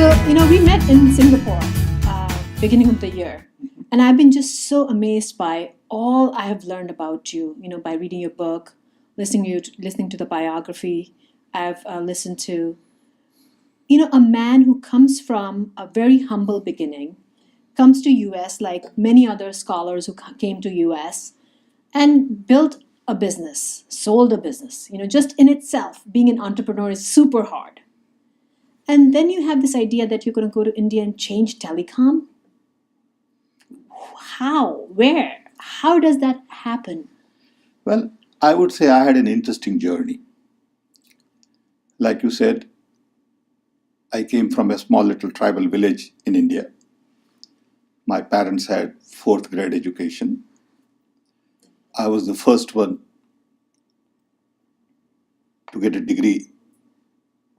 So, we met in Singapore, beginning of the year, and I've been just so amazed by all I have learned about you, by reading your book, listening to the biography. I've listened to, a man who comes from a very humble beginning, comes to US like many other scholars who came to US and built a business, sold a business. Just in itself, being an entrepreneur is super hard. And then you have this idea that you're going to go to India and change telecom. How? Where? How does that happen? Well, I would say I had an interesting journey. Like you said, I came from a small little tribal village in India. My parents had fourth grade education. I was the first one to get a degree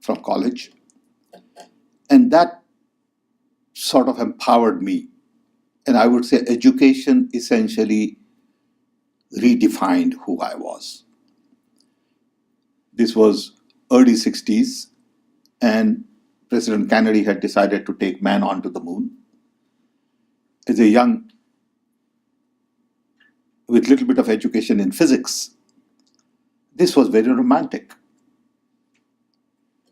from college. And that sort of empowered me. And I would say education essentially redefined who I was. This was early 60s, and President Kennedy had decided to take man onto the moon. As a young, with little bit of education in physics, this was very romantic.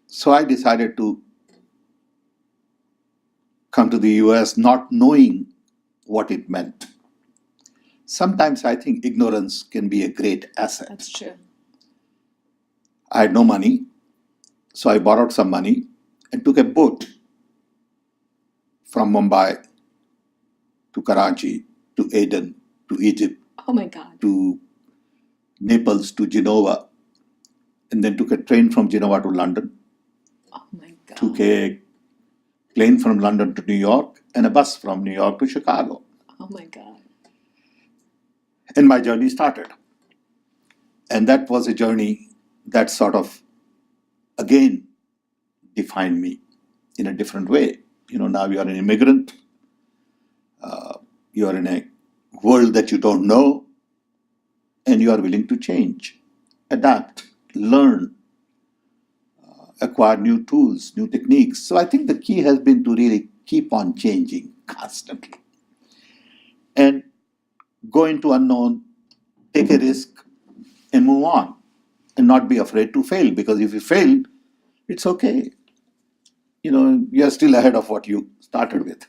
So I decided to come to the US not knowing what it meant. Sometimes I think ignorance can be a great asset. That's true. I had no money, so I borrowed some money and took a boat from Mumbai to Karachi to Aden to Egypt Oh my God. to Naples to Genova, and then took a train from Genova to London, Oh my God. took a plane from London to New York, and a bus from New York to Chicago. Oh my God. And my journey started. And that was a journey that sort of, again, defined me in a different way. Now you are an immigrant. You are in a world that you don't know. And you are willing to change, adapt, learn, acquire new tools, new techniques. So I think the key has been to really keep on changing constantly. And go into unknown, take a risk, and move on. And not be afraid to fail, because if you fail, it's okay. You are still ahead of what you started with.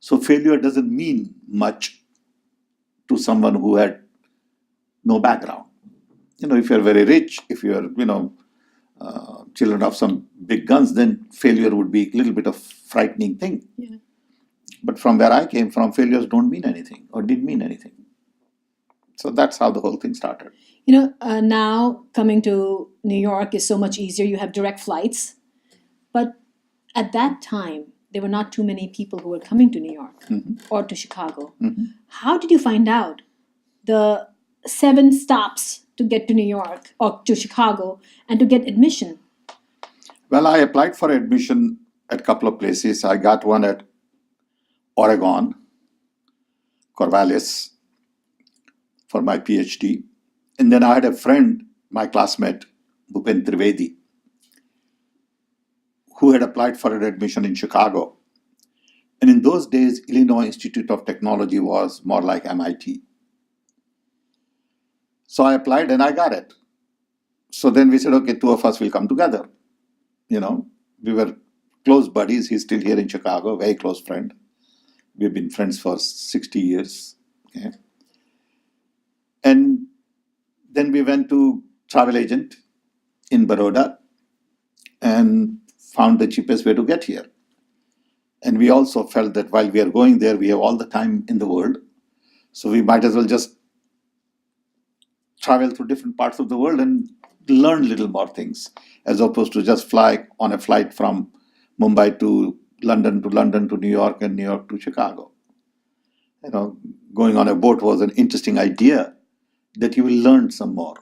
So failure doesn't mean much to someone who had no background. If you're very rich, if you're, children of some big guns, then failure would be a little bit of frightening thing. Yeah. But from where I came from, failures don't mean anything or didn't mean anything. So that's how the whole thing started. Now coming to New York is so much easier. You have direct flights. But at that time, there were not too many people who were coming to New York or to Chicago. How did you find out the 7 stops to get to New York or to Chicago and to get admission? Well, I applied for admission at a couple of places. I got one at Oregon, Corvallis, for my PhD. And then I had a friend, my classmate, Bhupen Trivedi, who had applied for an admission in Chicago. And in those days, Illinois Institute of Technology was more like MIT. So I applied and I got it. So then we said, okay, 2 of us will come together. We were close buddies. He's still here in Chicago, very close friend. We've been friends for 60 years. Okay. And then we went to travel agent in Baroda and found the cheapest way to get here. And we also felt that while we are going there, we have all the time in the world. So we might as well just travel through different parts of the world and learn little more things, as opposed to just fly on a flight from Mumbai to London to New York and New York to Chicago. Going on a boat was an interesting idea that you will learn some more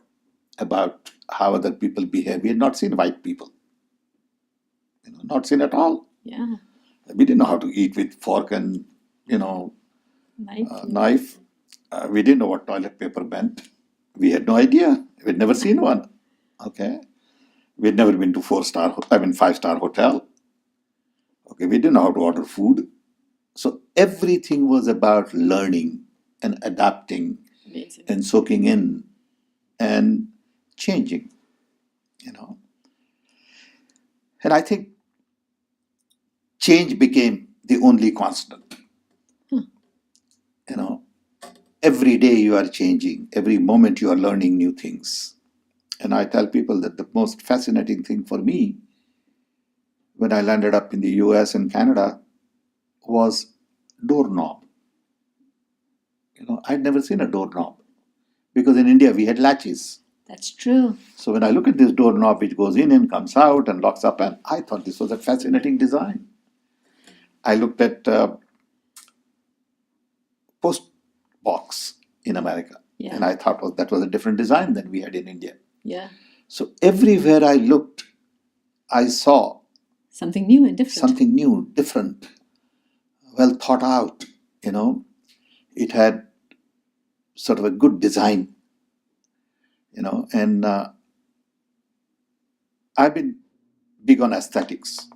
about how other people behave. We had not seen white people, not seen at all. Yeah. We didn't know how to eat with fork and, knife. We didn't know what toilet paper meant. We had no idea. We'd never seen one. Okay. We'd never been to 5-star hotel. Okay, we didn't know how to order food. So everything was about learning and adapting Amazing. and soaking in and changing, you know. And I think change became the only constant. You know, every day you are changing, every moment you are learning new things. And I tell people that the most fascinating thing for me when I landed up in the US and Canada was doorknob. You know, I'd never seen a doorknob because in India we had latches. That's true. So when I look at this doorknob which goes in and comes out and locks up, and I thought this was a fascinating design. I looked at post box in America, Yeah. and I thought, well, that was a different design than we had in India. Yeah. So everywhere I looked, I saw Something new and different. something new, different, well thought out. You know, it had sort of a good design. You know, and I've been big on aesthetics,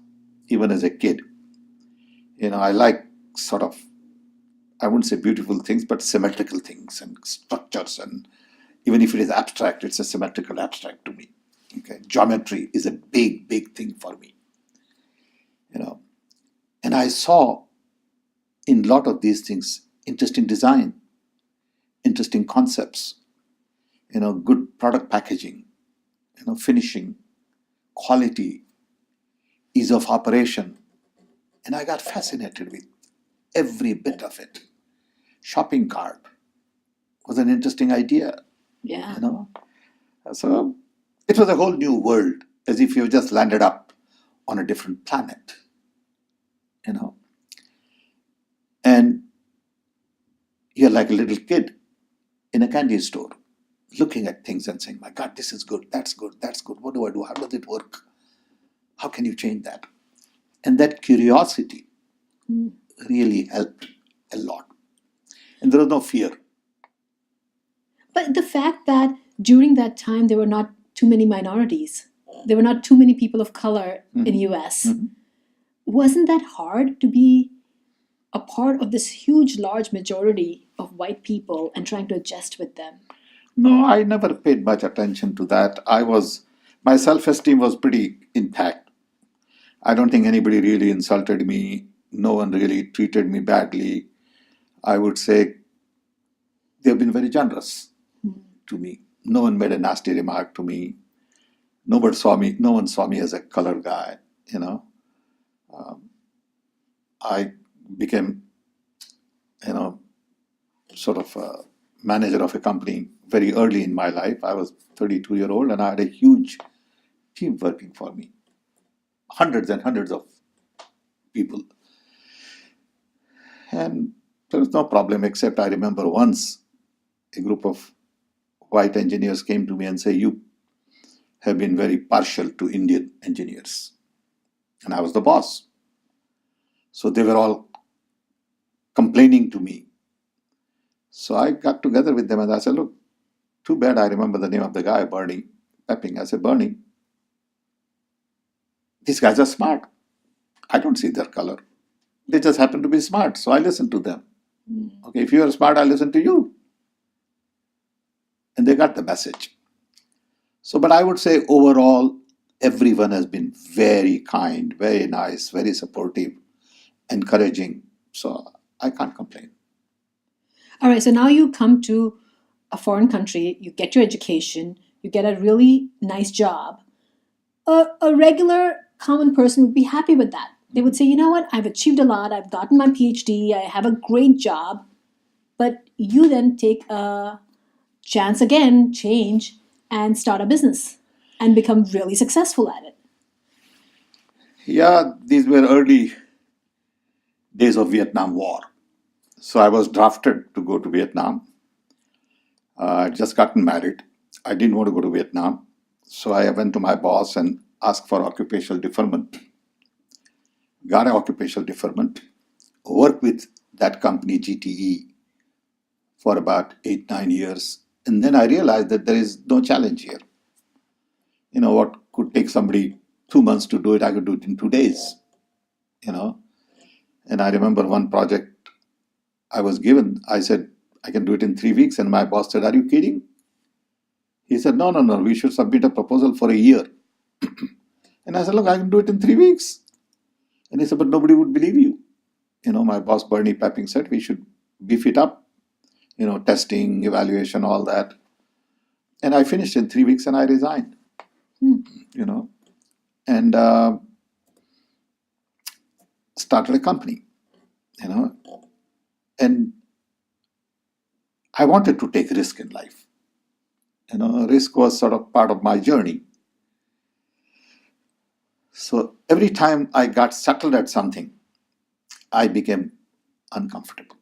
even as a kid. You know, I like sort of, I wouldn't say beautiful things, but symmetrical things and structures. And even if it is abstract, it's a symmetrical abstract to me. Okay, geometry is a big, big thing for me. You know, and I saw in a lot of these things interesting design, interesting concepts. You know, good product packaging. You know, finishing, quality, ease of operation. And I got fascinated with every bit of it. Shopping cart was an interesting idea, Yeah. you know. So it was a whole new world, as if you just landed up on a different planet, you know. And you're like a little kid in a candy store, looking at things and saying, my God, this is good, that's good, that's good. What do I do? How does it work? How can you change that? And that curiosity really helped a lot. And there was no fear. But the fact that during that time there were not too many minorities, there were not too many people of color in US, wasn't that hard to be a part of this huge, large majority of white people and trying to adjust with them? No, I never paid much attention to that. My self-esteem was pretty intact. I don't think anybody really insulted me. No one really treated me badly. I would say they've been very generous to me. No one made a nasty remark to me. No one saw me as a color guy, you know. I became, you know, sort of a manager of a company very early in my life. I was 32-year-old and I had a huge team working for me. Hundreds and hundreds of people. And there was no problem, except I remember once a group of white engineers came to me and say, you have been very partial to Indian engineers. And I was the boss. So they were all complaining to me. So I got together with them and I said, look, too bad I remember the name of the guy, Bernie Pepping. I said, Bernie, these guys are smart. I don't see their color. They just happen to be smart, so I listen to them. Okay, if you are smart, I listen to you. And they got the message. So, but I would say overall, everyone has been very kind, very nice, very supportive, encouraging. So I can't complain. All right, so now you come to a foreign country, you get your education, you get a really nice job. A regular common person would be happy with that. They would say, you know what, I've achieved a lot, I've gotten my PhD, I have a great job. But you then take a chance again, change, and start a business and become really successful at it. Yeah, these were early days of Vietnam War. So I was drafted to go to Vietnam. I'd just gotten married. I didn't want to go to Vietnam. So I went to my boss and asked for occupational deferment. Got an occupational deferment. Worked with that company, GTE, for about 8-9 years. And then I realized that there is no challenge here. You know, what could take somebody 2 months to do it, I could do it in 2 days. you know. And I remember one project I was given, I said, I can do it in 3 weeks. And my boss said, are you kidding? He said, no, we should submit a proposal for a year. And I said, look, I can do it in 3 weeks. And he said, but nobody would believe you. My boss, Bernie Pepping, said we should beef it up, testing, evaluation, all that. And I finished in 3 weeks and I resigned, and started a company, and I wanted to take risk in life. Risk was sort of part of my journey. So every time I got settled at something, I became uncomfortable.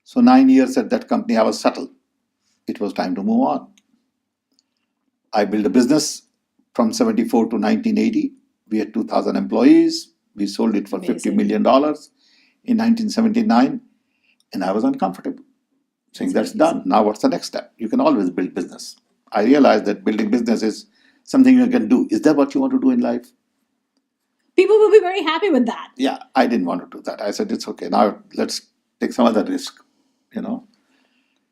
So 9 years at that company, I was settled. It was time to move on. I built a business from 74 to 1980. We had 2,000 employees. We sold it for $50 million in 1979. And I was uncomfortable, saying that's done. Now what's the next step? You can always build business. I realized that building business is something you can do. Is that what you want to do in life? People will be very happy with that. Yeah, I didn't want to do that. I said, it's okay. Now let's take some other risk,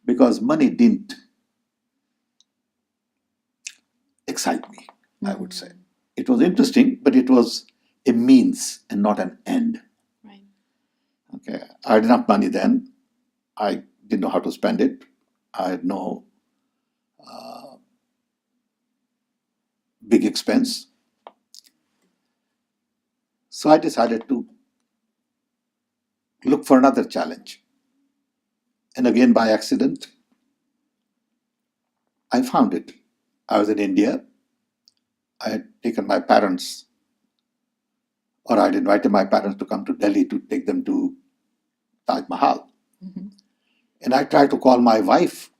because money didn't excite me, I would say. It was interesting, but it was a means and not an end. Right. Okay. I had enough money then. I didn't know how to spend it. I had no big expense. So I decided to look for another challenge. And again, by accident, I found it. I was in India. I had taken my parents, or I'd invited my parents to come to Delhi to take them to Taj Mahal. Mm-hmm. And I tried to call my wife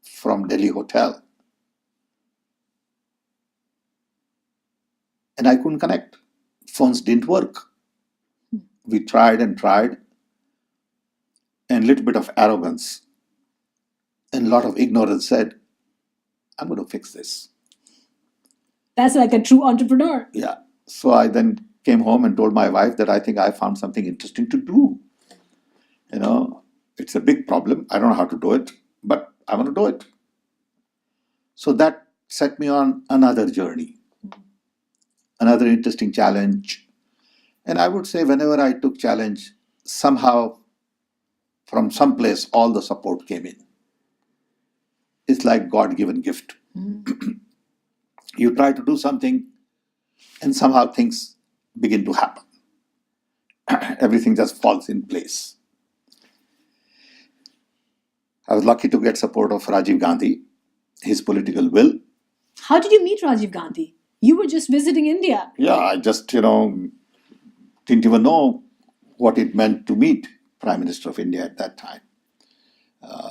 from Delhi hotel. And I couldn't connect. Phones didn't work. We tried and tried. And a little bit of arrogance and a lot of ignorance said, I'm going to fix this. That's like a true entrepreneur. Yeah. So I then came home and told my wife that I think I found something interesting to do. It's a big problem. I don't know how to do it, but I want to do it. So that set me on another journey, another interesting challenge. And I would say whenever I took challenge, somehow from someplace all the support came in. It's like God-given gift. Mm-hmm. You try to do something and somehow things begin to happen. Everything just falls in place. I was lucky to get support of Rajiv Gandhi, his political will. How did you meet Rajiv Gandhi? You were just visiting India. Yeah, I just, didn't even know what it meant to meet Prime Minister of India at that time.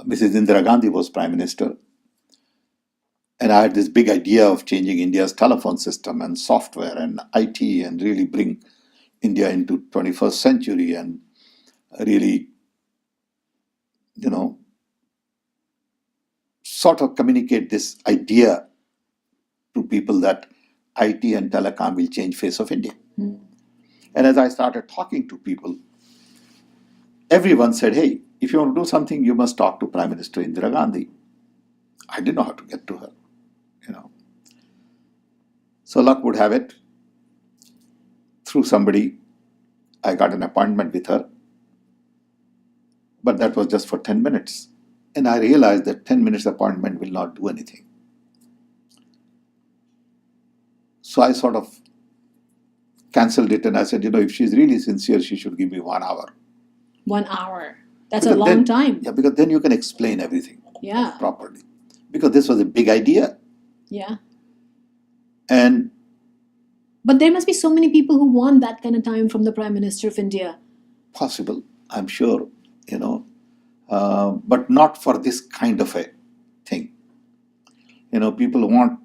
Mrs. Indira Gandhi was Prime Minister. And I had this big idea of changing India's telephone system and software and IT and really bring India into 21st century and really, sort of communicate this idea to people that IT and telecom will change face of India. Mm. And as I started talking to people, everyone said, hey, if you want to do something, you must talk to Prime Minister Indira Gandhi. I didn't know how to get to her, So luck would have it, through somebody, I got an appointment with her. But that was just for 10 minutes. And I realized that 10 minutes appointment will not do anything. So I sort of cancelled it and I said, if she's really sincere, she should give me 1 hour. 1 hour. That's a long time. Yeah, because then you can explain everything properly. Because this was a big idea. Yeah. But there must be so many people who want that kind of time from the Prime Minister of India. Possible, I'm sure, but not for this kind of a thing. People want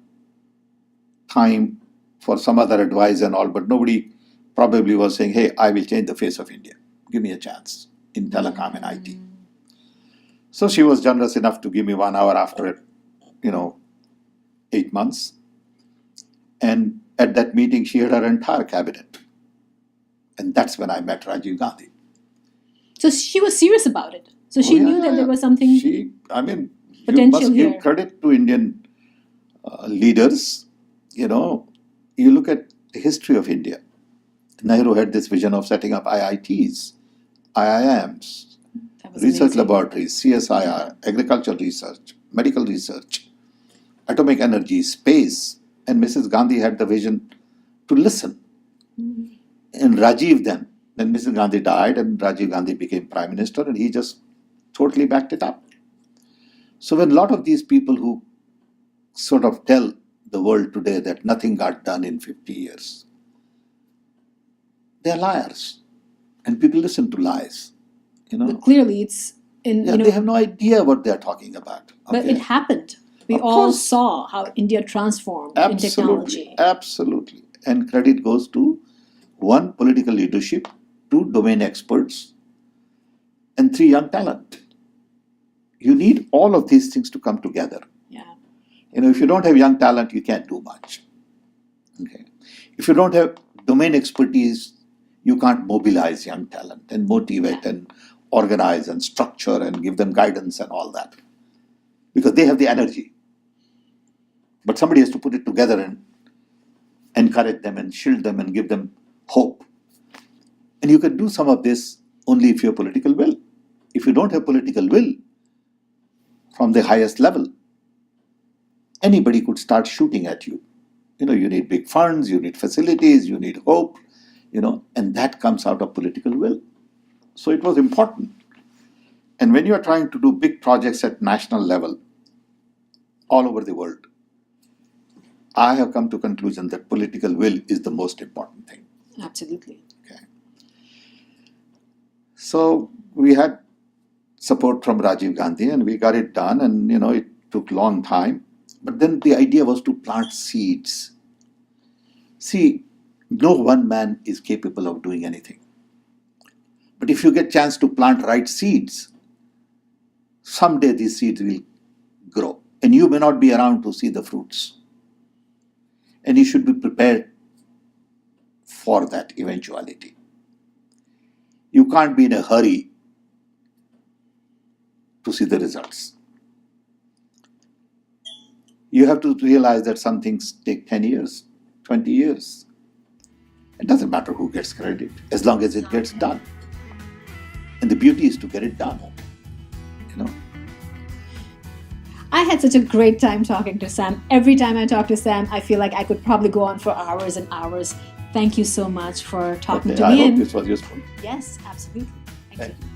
time for some other advice and all, but nobody probably was saying, hey, I will change the face of India. Give me a chance in telecom and IT. So she was generous enough to give me 1 hour after, 8 months. And at that meeting, she had her entire cabinet. And that's when I met Rajiv Gandhi. So she was serious about it. So she knew that there was something You potential must here. give credit to Indian leaders. You look at the history of India. Nehru had this vision of setting up IITs, IIMs, That was research amazing. laboratories, CSIR, agricultural research, medical research, atomic energy, space. And Mrs. Gandhi had the vision to listen. And Rajiv then Mrs. Gandhi died and Rajiv Gandhi became Prime Minister, and he just totally backed it up. So when a lot of these people who sort of tell the world today that nothing got done in 50 years, they're liars. And people listen to lies. But clearly it's They have no idea what they're talking about. But okay? it happened. We Of all course. saw how India transformed in technology. Absolutely. And credit goes to one, political leadership, two, domain experts, and three, young talent. You need all of these things to come together. Yeah. If you don't have young talent, you can't do much. Okay. If you don't have domain expertise, you can't mobilize young talent and motivate and organize and structure and give them guidance and all that. Because they have the energy. But somebody has to put it together and encourage them and shield them and give them hope. And you can do some of this only if you have political will. If you don't have political will from the highest level, anybody could start shooting at you. You need big funds, you need facilities, you need hope, and that comes out of political will. So it was important. And when you are trying to do big projects at national level, all over the world, I have come to conclusion that political will is the most important thing. Absolutely. Okay. So we had support from Rajiv Gandhi and we got it done, and it took a long time. But then the idea was to plant seeds. See, no one man is capable of doing anything. But if you get chance to plant right seeds, someday these seeds will grow. And you may not be around to see the fruits. And you should be prepared for that eventuality. You can't be in a hurry to see the results. You have to realize that some things take 10 years, 20 years. It doesn't matter who gets credit, as long as it gets done. And the beauty is to get it done. I had such a great time talking to Sam. Every time I talk to Sam, I feel like I could probably go on for hours and hours. Thank you so much for talking to me. I hope this was useful. Yes, absolutely. Thank you.